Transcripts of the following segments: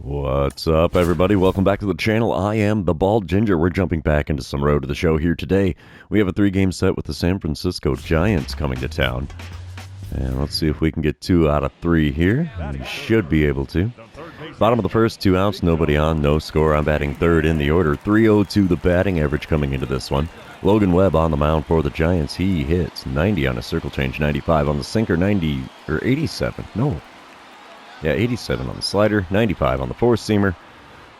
What's up, everybody? Welcome back to the channel. I am the Bald Ginger. We're jumping back into some road to the show here today. We have a 3-game set with the San Francisco Giants coming to town. And let's see if we can get 2 out of 3 here. We should be able to. Bottom of the first, 2 outs, nobody on, no score. I'm batting third in the order. 302 the batting average coming into this one. Logan Webb on the mound for the Giants. He hits 90 on a circle change, 95 on the sinker, 90 or 87. No. Yeah, 87 on the slider, 95 on the four-seamer,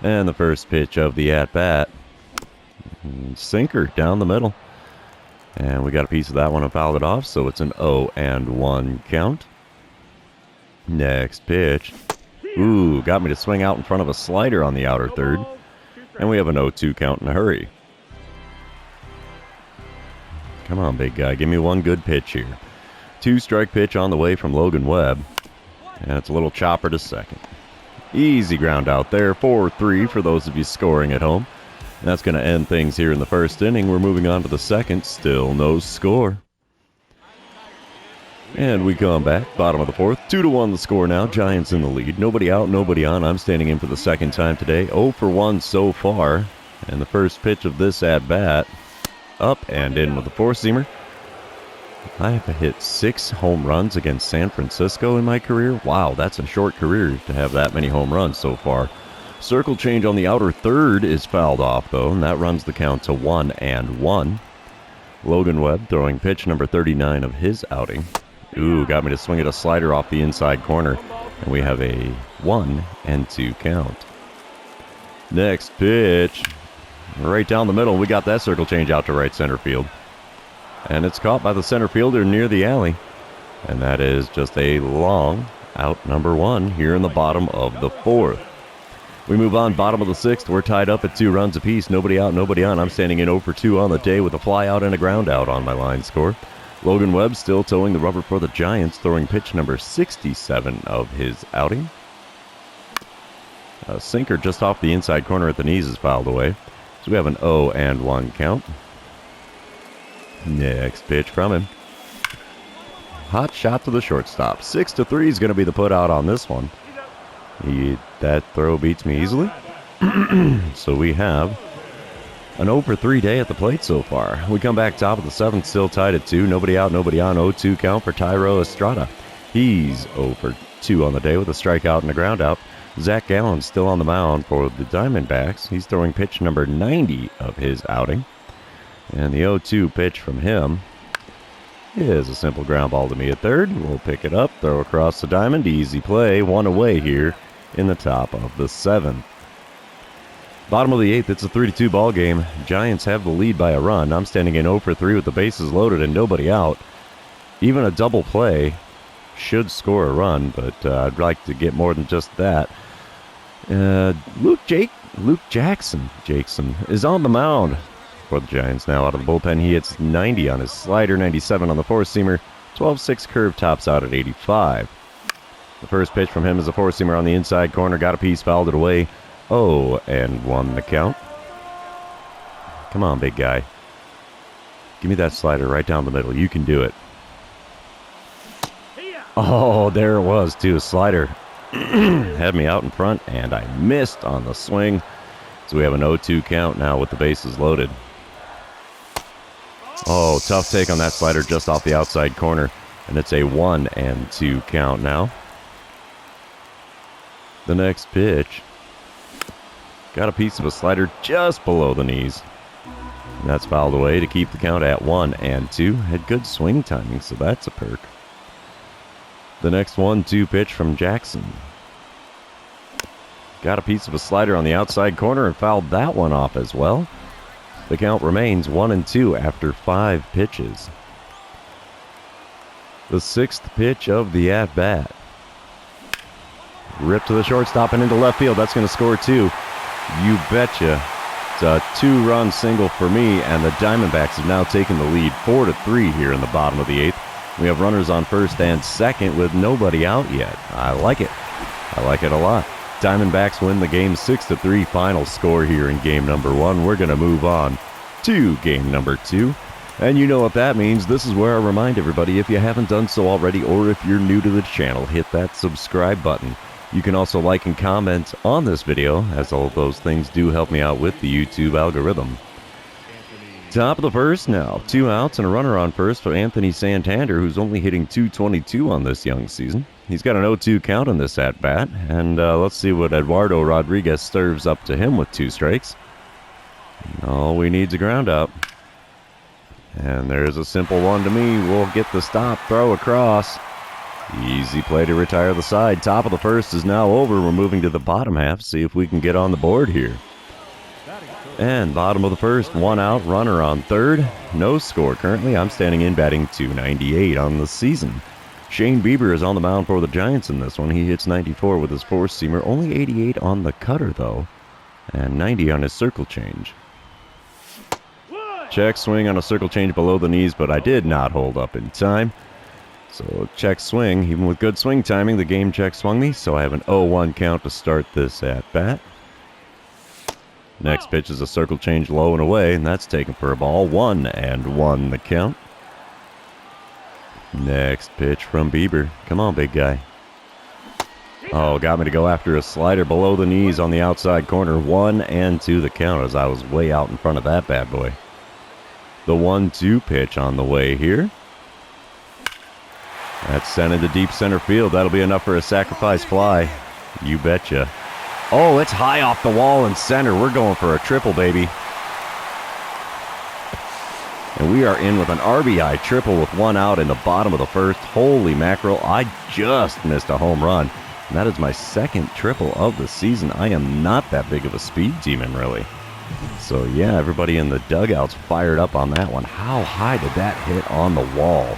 and the first pitch of the at-bat, sinker down the middle. And we got a piece of that one and fouled it off, so it's an 0-1 count. Next pitch. Ooh, got me to swing out in front of a slider on the outer third. And we have an 0-2 count in a hurry. Come on, big guy, give me one good pitch here. 2-strike pitch on the way from Logan Webb. And it's a little chopper to second. Easy ground out there. 4-3 for those of you scoring at home. And that's going to end things here in the first inning. We're moving on to the second. Still no score. And we come back. Bottom of the fourth. 2-1 the score now. Giants in the lead. Nobody out, nobody on. I'm standing in for the second time today. 0 for 1 so far. And the first pitch of this at-bat. Up and in with the four-seamer. I have hit 6 home runs against San Francisco in my career. Wow, that's a short career to have that many home runs so far. Circle change on the outer third is fouled off, though, and that runs the count to 1-1. Logan Webb throwing pitch number 39 of his outing. Ooh, got me to swing at a slider off the inside corner, and we have a 1-2 count. Next pitch, right down the middle. We got that circle change out to right center field. And it's caught by the center fielder near the alley. And that is just a long out number 1 here in the bottom of the fourth. We move on, bottom of the sixth. We're tied up at 2 runs apiece. Nobody out, nobody on. I'm standing in 0 for 2 on the day with a fly out and a ground out on my line score. Logan Webb still towing the rubber for the Giants, throwing pitch number 67 of his outing. A sinker just off the inside corner at the knees is fouled away. So we have an 0-1 count. Next pitch from him. Hot shot to the shortstop. 6-3 is going to be the put out on this one. That throw beats me easily. So we have an 0 for 3 day at the plate so far. We come back top of the 7th, still tied at 2. Nobody out, nobody on. 0-2 count for Tyro Estrada. He's 0 for 2 on the day with a strikeout and a ground out. Zach Gallen still on the mound for the Diamondbacks. He's throwing pitch number 90 of his outing. And the 0-2 pitch from him is a simple ground ball to me at third. We'll pick it up, throw across the diamond. Easy play, 1 away here in the top of the 7th. Bottom of the 8th, it's a 3-2 ball game. Giants have the lead by a run. I'm standing in 0 for 3 with the bases loaded and nobody out. Even a double play should score a run, but I'd like to get more than just that. Luke Jackson is on the mound for the Giants now out of the bullpen. He hits 90 on his slider, 97 on the four-seamer, 12-6 curve, tops out at 85. The first pitch from him is a four-seamer on the inside corner, got a piece, fouled it away. 0-1 the count. Come on, big guy. Give me that slider right down the middle. You can do it. Oh, there it was, too. A slider had me out in front, and I missed on the swing. So we have an 0-2 count now with the bases loaded. Oh, tough take on that slider just off the outside corner. And it's a 1-2 count now. The next pitch. Got a piece of a slider just below the knees. And that's fouled away to keep the count at 1-2. Had good swing timing, so that's a perk. The next 1-2 pitch from Jackson. Got a piece of a slider on the outside corner and fouled that one off as well. The count remains 1-2 after 5 pitches. The 6th pitch of the at-bat. Ripped to the shortstop and into left field. That's going to score 2. You betcha. It's a 2-run single for me, and the Diamondbacks have now taken the lead 4-3 here in the bottom of the 8th. We have runners on first and second with nobody out yet. I like it. I like it a lot. Diamondbacks win the game 6-3. Final score here in game number 1. We're going to move on to game number 2. And you know what that means. This is where I remind everybody, if you haven't done so already, or if you're new to the channel, hit that subscribe button. You can also like and comment on this video, as all of those things do help me out with the YouTube algorithm. Top of the first now. 2 outs and a runner on first for Anthony Santander, who's only hitting .222 on this young season. He's got an 0-2 count on this at-bat, and let's see what Eduardo Rodriguez serves up to him with 2 strikes. All we need is a ground out. And there's a simple one to me. We'll get the stop, throw across. Easy play to retire the side. Top of the first is now over. We're moving to the bottom half, see if we can get on the board here. And bottom of the first, 1 out, runner on third. No score currently. I'm standing in batting .298 on the season. Shane Bieber is on the mound for the Giants in this one. He hits 94 with his 4-seamer. Only 88 on the cutter, though. And 90 on his circle change. Check swing on a circle change below the knees, but I did not hold up in time. So check swing. Even with good swing timing, the game check swung me. So I have an 0-1 count to start this at-bat. Next pitch is a circle change low and away, and that's taken for a ball. 1-1 the count. Next pitch from Bieber. Come on, big guy. Oh, got me to go after a slider below the knees on the outside corner. 1-2 the count, as I was way out in front of that bad boy. The 1-2 pitch on the way here. That's sent into deep center field. That'll be enough for a sacrifice fly. You betcha. Oh, it's high off the wall in center. We're going for a triple, baby. And we are in with an RBI triple with 1 out in the bottom of the first. Holy mackerel, I just missed a home run. And that is my second triple of the season. I am not that big of a speed demon, really. So, yeah, everybody in the dugout's fired up on that one. How high did that hit on the wall?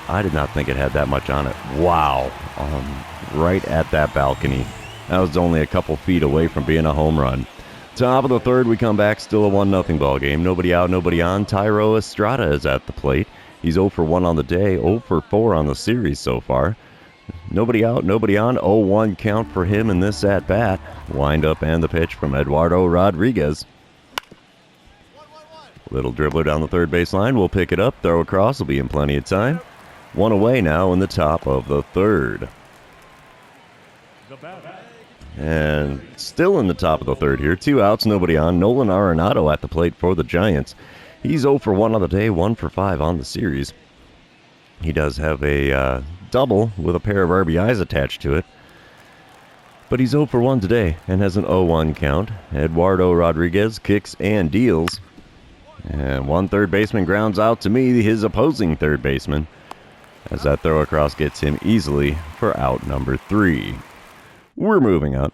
I did not think it had that much on it. Wow. Right at that balcony. That was only a couple feet away from being a home run. Top of the third, we come back. Still a 1-0 ball game. Nobody out, nobody on. Tyro Estrada is at the plate. He's 0 for 1 on the day, 0 for 4 on the series so far. Nobody out, nobody on. 0-1 count for him in this at-bat. Wind up and the pitch from Eduardo Rodriguez. Little dribbler down the third base line. We'll pick it up. Throw across. Will be in plenty of time. 1 away now in the top of the third. And still in the top of the third here. 2 outs, nobody on. Nolan Arenado at the plate for the Giants. He's 0 for 1 on the day, 1 for 5 on the series. He does have a double with a pair of RBIs attached to it. But he's 0 for 1 today and has an 0-1 count. Eduardo Rodriguez kicks and deals. And one third baseman grounds out to me, his opposing third baseman, as that throw across gets him easily for out number 3. We're moving up.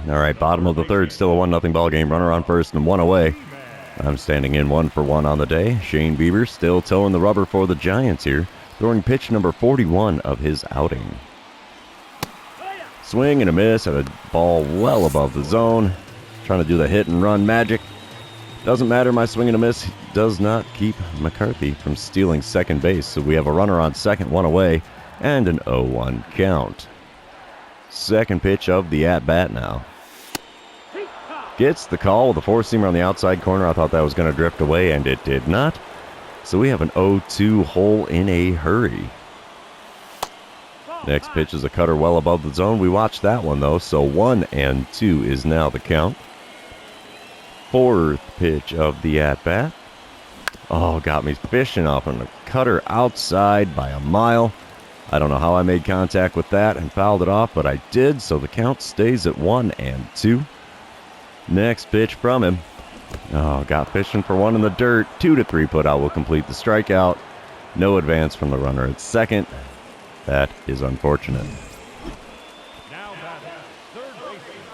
All right, bottom of the third, still a 1-0 ball game. Runner on first and 1 away. I'm standing in 1 for 1 on the day. Shane Bieber still towing the rubber for the Giants here, throwing pitch number 41 of his outing. Swing and a miss at a ball well above the zone. Trying to do the hit and run magic. Doesn't matter, my swing and a miss does not keep McCarthy from stealing second base. So we have a runner on second, 1 away, and an 0-1 count. Second pitch of the at-bat now. Gets the call with a 4-seamer on the outside corner. I thought that was going to drift away, and it did not. So we have an 0-2 hole in a hurry. Next pitch is a cutter well above the zone. We watched that one, though, so 1-2 is now the count. Fourth pitch of the at-bat. Oh, got me fishing off on a cutter outside by a mile. I don't know how I made contact with that and fouled it off, but I did, so the count stays at 1-2. Next pitch from him. Oh, got fishing for 1 in the dirt. 2-3 put out will complete the strikeout. No advance from the runner at second. That is unfortunate.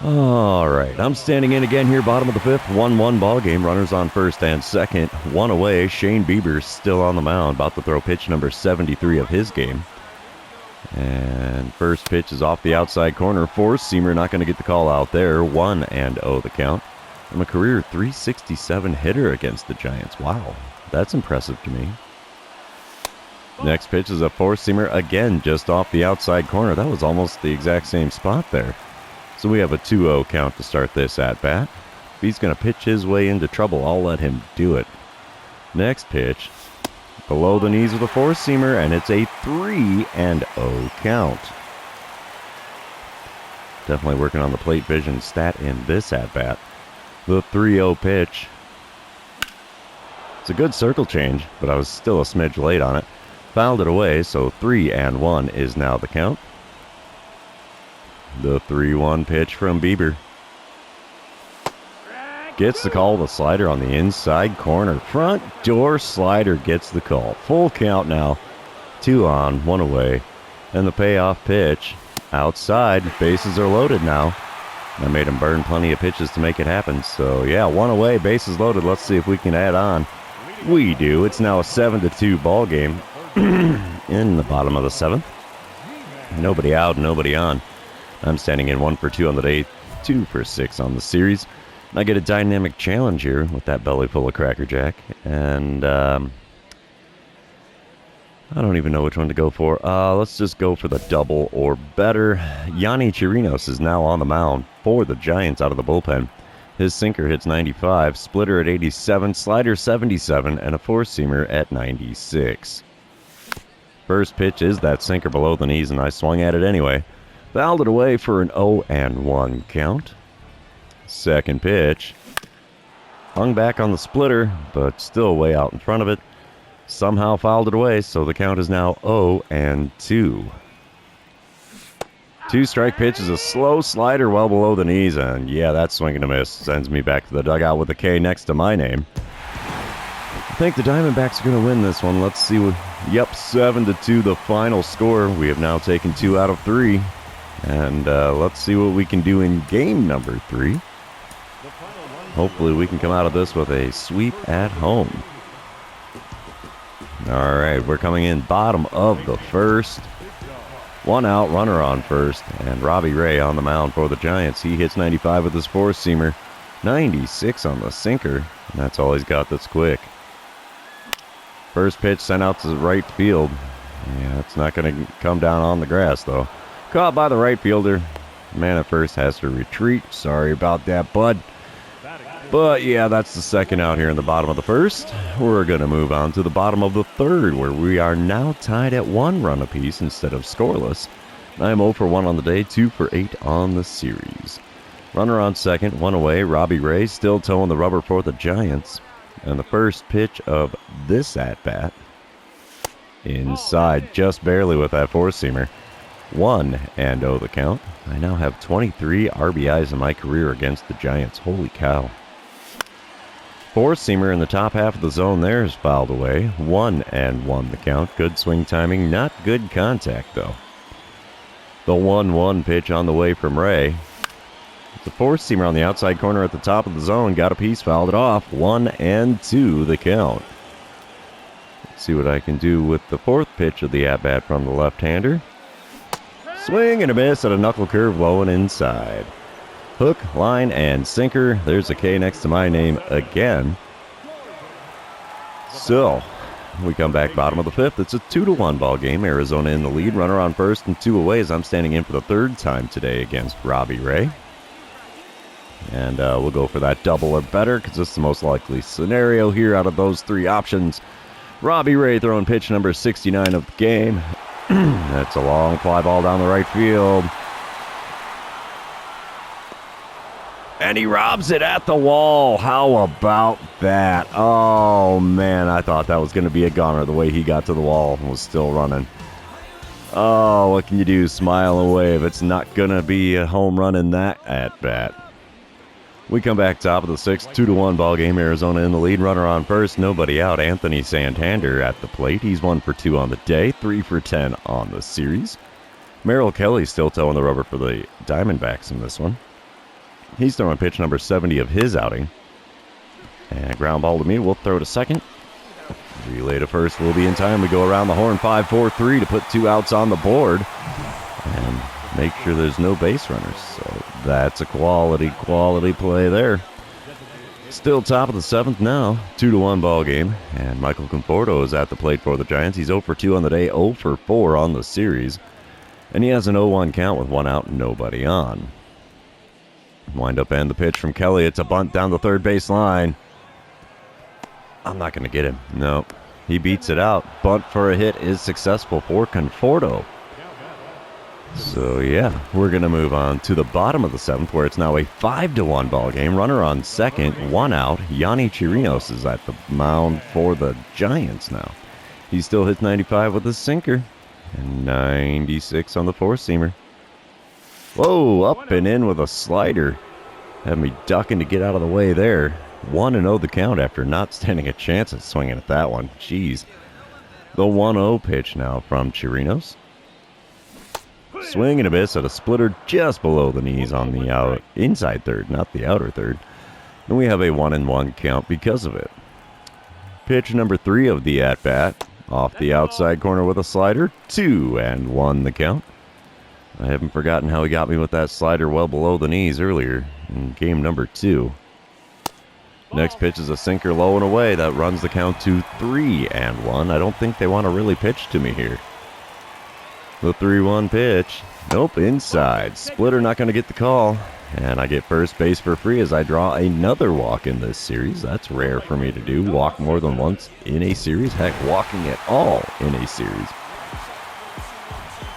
All right, I'm standing in again here, bottom of the fifth, 1-1 ball game. Runners on first and second, 1 away. Shane Bieber still on the mound, about to throw pitch number 73 of his game. And first pitch is off the outside corner. 4-seamer, not going to get the call out there. 1-0 the count. I'm a career .367 hitter against the Giants. Wow, that's impressive to me. Next pitch is a 4-seamer, again just off the outside corner. That was almost the exact same spot there. So we have a 2-0 count to start this at-bat. If he's going to pitch his way into trouble, I'll let him do it. Next pitch, below the knees with a four-seamer, and it's a 3-0 count. Definitely working on the plate vision stat in this at-bat. The 3-0 pitch. It's a good circle change, but I was still a smidge late on it. Fouled it away, so 3-1 is now the count. The 3-1 pitch from Bieber. Gets the call, the slider on the inside corner. Front door slider gets the call. Full count now. 2 on, 1 away. And the payoff pitch outside. Bases are loaded now. I made him burn plenty of pitches to make it happen. So, yeah, 1 away, bases loaded. Let's see if we can add on. We do. It's now a 7-2 ball game in the bottom of the 7th. Nobody out, nobody on. I'm standing in 1 for 2 on the day, 2 for 6 on the series. I get a dynamic challenge here with that belly full of Cracker Jack. And I don't even know which one to go for. Let's just go for the double or better. Yanni Chirinos is now on the mound for the Giants out of the bullpen. His sinker hits 95, splitter at 87, slider 77, and a four-seamer at 96. First pitch is that sinker below the knees, and I swung at it anyway. Fouled it away for an 0-1 count. Second pitch. Hung back on the splitter, but still way out in front of it. Somehow fouled it away, so the count is now 0-2. 2-strike pitch is a slow slider well below the knees, and yeah, that swing and a miss sends me back to the dugout with a K next to my name. I think the Diamondbacks are going to win this one. Let's see what... Yep, 7-2 the final score. We have now taken 2 out of 3. And let's see what we can do in game number 3. Hopefully we can come out of this with a sweep at home. All right, we're coming in bottom of the first. 1 out, runner on first, and Robbie Ray on the mound for the Giants. He hits 95 with his four-seamer, 96 on the sinker, and that's all he's got that's quick. First pitch sent out to the right field. Yeah, it's not going to come down on the grass, though. Caught by the right fielder. Man at first has to retreat. Sorry about that, bud. But yeah, that's the second out here in the bottom of the first. We're going to move on to the bottom of the third, where we are now tied at 1 run apiece instead of scoreless. I'm 0 for 1 on the day, 2 for 8 on the series. Runner on second, 1 away. Robbie Ray still towing the rubber for the Giants. And the first pitch of this at-bat, inside just barely with that four-seamer. 1-0 the count. I now have 23 RBIs in my career against the Giants. Holy cow. Four-seamer in the top half of the zone there is fouled away. 1-1 the count. Good swing timing, not good contact though. The 1-1 pitch on the way from Ray. The four-seamer on the outside corner at the top of the zone. Got a piece, fouled it off. 1-2 the count. Let's see what I can do with the fourth pitch of the at-bat from the left-hander. Swing and a miss at a knuckle curve low and inside. Hook, line, and sinker. There's a K next to my name again. So, we come back bottom of the fifth. It's a 2-1 ball game. Arizona in the lead. Runner on first and 2 away as I'm standing in for the third time today against Robbie Ray. And we'll go for that double or better because this is the most likely scenario here out of those 3 options. Robbie Ray throwing pitch number 69 of the game. That's a long fly ball down the right field. And he robs it at the wall. How about that? Oh, man, I thought that was going to be a goner the way he got to the wall and was still running. Oh, what can you do? Smile and wave. It's not going to be a home run in that at-bat. We come back top of the sixth, 2-1 ball game. Arizona in the lead. Runner on first, nobody out. Anthony Santander at the plate. He's 1 for 2 on the day, 3 for 10 on the series. Merrill Kelly still towing the rubber for the Diamondbacks in this one. He's throwing pitch number 70 of his outing. And ground ball to me. We'll throw to second. Relay to first will be in time. We go around the horn 5-4-3 to put 2 outs on the board. And make sure there's no base runners. So that's a quality play there. Still top of the 7th now. 2-1 ball game. And Michael Conforto is at the plate for the Giants. He's 0 for 2 on the day, 0 for 4 on the series. And he has an 0-1 count with 1 out and nobody on. Wind up and the pitch from Kelly. It's a bunt down the third base line. I'm not going to get him. No. He beats it out. Bunt for a hit is successful for Conforto. So, yeah, we're going to move on to the bottom of the 7th, where it's now a 5-1 ball game. Runner on second, 1 out. Yanni Chirinos is at the mound for the Giants now. He still hits 95 with a sinker and 96 on the four-seamer. Whoa, up and in with a slider. Had me ducking to get out of the way there. 1-0 the count after not standing a chance at swinging at that one. Jeez. The 1-0 pitch now from Chirinos. Swing and a miss at a splitter just below the knees on the inside third, not the outer third. And we have a 1-1 count because of it. Pitch number 3 of the at-bat. Off the outside corner with a slider. 2-1 the count. I haven't forgotten how he got me with that slider well below the knees earlier in game number 2. Next pitch is a sinker low and away. That runs the count to 3-1. I don't think they want to really pitch to me here. The 3-1 pitch. Nope, inside. Splitter not going to get the call. And I get first base for free as I draw another walk in this series. That's rare for me to do. Walk more than once in a series. Heck, walking at all in a series.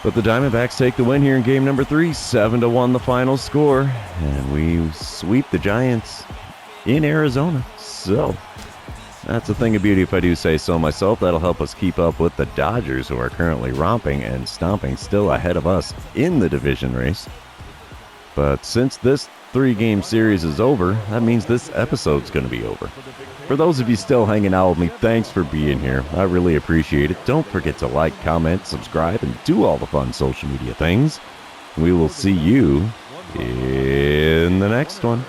But the Diamondbacks take the win here in game number 3. 7-1 the final score. And we sweep the Giants in Arizona. So, that's a thing of beauty if I do say so myself. That'll help us keep up with the Dodgers, who are currently romping and stomping still ahead of us in the division race. But since this 3-game series is over, that means this episode's going to be over. For those of you still hanging out with me, thanks for being here. I really appreciate it. Don't forget to like, comment, subscribe, and do all the fun social media things. We will see you in the next one.